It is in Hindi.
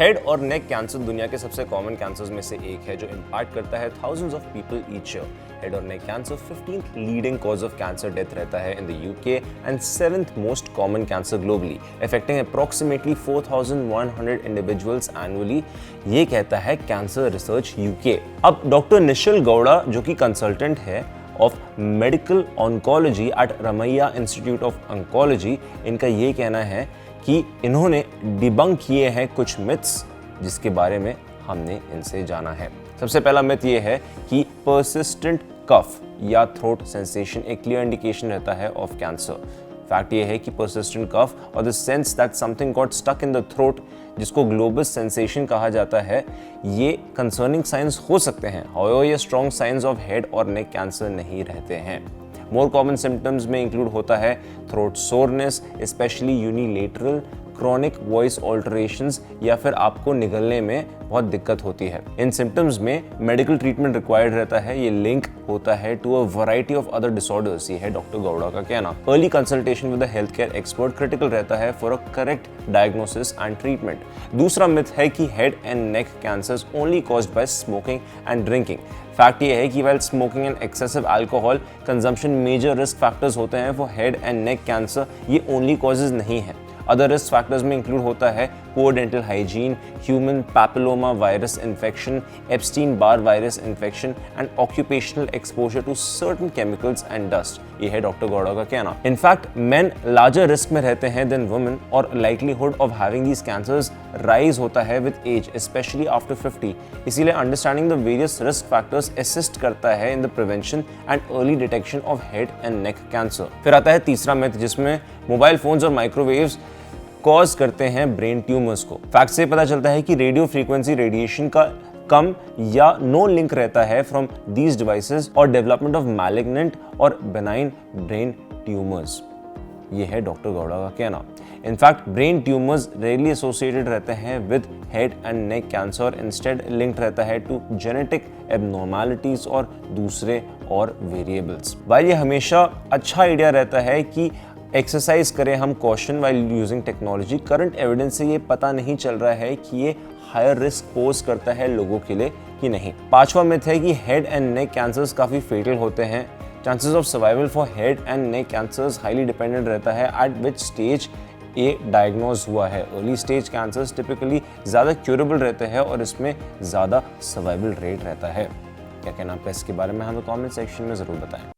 हेड और नेक कैंसर दुनिया के सबसे कॉमन कैंसर्स में से एक है जो इम्पैक्ट करता है thousands of people each year. Head और neck cancer 15th leading cause of cancer death रहता है in the UK and 7th most common cancer globally, affecting approximately 4,100 individuals annually, ये कहता है कैंसर रिसर्च यूके। अब डॉक्टर निश्चल गौड़ा जो कि कंसल्टेंट है of medical oncology at Ramaiah institute of oncology, इनका ये कहना है कि इन्होंने डिबंक किए हैं कुछ मिथ्स जिसके बारे में हमने इनसे जाना है। सबसे पहला मिथ ये है कि परसिस्टेंट कफ या थ्रोट सेंसेशन एक क्लियर इंडिकेशन रहता है ऑफ कैंसर। फैक्ट ये है कि परसिस्टेंट कफ और the sense that something got stuck in the throat, जिसको ग्लोबस सेंसेशन कहा जाता है, ये कंसर्निंग साइंस हो सकते हैं। हाउएवर ये स्ट्रॉन्ग साइंस ऑफ हेड और नेक कैंसर नहीं रहते हैं। मोर कॉमन सिम्टम्स में इंक्लूड होता है throat soreness, especially unilateral, chronic voice alterations या फिर आपको निगलने में बहुत दिक्कत होती है। इन सिम्टम्स में मेडिकल ट्रीटमेंट रिक्वायर्ड रहता है। ये लिंक होता है to a variety of other disorders, ये है डॉक्टर गौड़ा का कहना। Early consultation with a health care expert critical रहता है for a correct diagnosis and treatment. दूसरा मिथ है कि head and neck cancers only caused by smoking and drinking. Fact ये है कि while smoking and excessive alcohol consumption major risk factors होते हैं for head and neck cancer, ये ओनली कॉजेज नहीं है। अदर रिस्क फैक्टर्स में इंक्लूड होता है poor dental hygiene, human papilloma virus infection, Epstein Barr virus infection and occupational exposure to certain chemicals and dust, ये है डॉक्टर गौड़ा का कहना। इनफैक्ट मेन लार्जर रिस्क में रहते हैं देन वुमेन और likelihood of having these cancers rise होता है विद एज, स्पेशली आफ्टर 50। इसीलिए understanding the various risk factors assist करता है in the prevention and early detection of head and neck cancer. फिर आता है तीसरा मिथ जिसमें मोबाइल फोन्स और माइक्रोवेव्स कॉज करते हैं ब्रेन ट्यूमर्स को। फैक्ट से पता चलता है कि रेडियो फ्रीक्वेंसी रेडिएशन का कम या नो लिंक रहता है फ्रॉम दीज डिवाइसेस और डेवलपमेंट ऑफ मैलिग्नेंट और बेनाइन ब्रेन ट्यूमर्स, ये है डॉक्टर गौड़ा का कहना। In fact brain tumours rarely associated रहते हैं with head and neck cancer, instead linked रहता है टू जेनेटिक एबनॉर्मैलिटीज और दूसरे और वेरिएबल्स। वाइल ये हमेशा अच्छा आइडिया रहता है कि एक्सरसाइज करें हम caution while using technology, current evidence से ये पता नहीं चल रहा है कि ये हायर रिस्क पोज करता है लोगों के लिए कि नहीं। पांचवा मिथ है कि हेड एंड नेक कैंसर्स काफ़ी फेटल होते हैं। Chances of survival for head and neck cancers highly dependent रहता है एट विच स्टेज ये डायग्नोज हुआ है। अर्ली स्टेज कैंसर्स टिपिकली ज़्यादा क्यूरेबल रहते हैं और इसमें ज़्यादा सर्वाइवल रेट रहता है। क्या कहना आपका इसके बारे में हमें कमेंट सेक्शन में ज़रूर बताएं।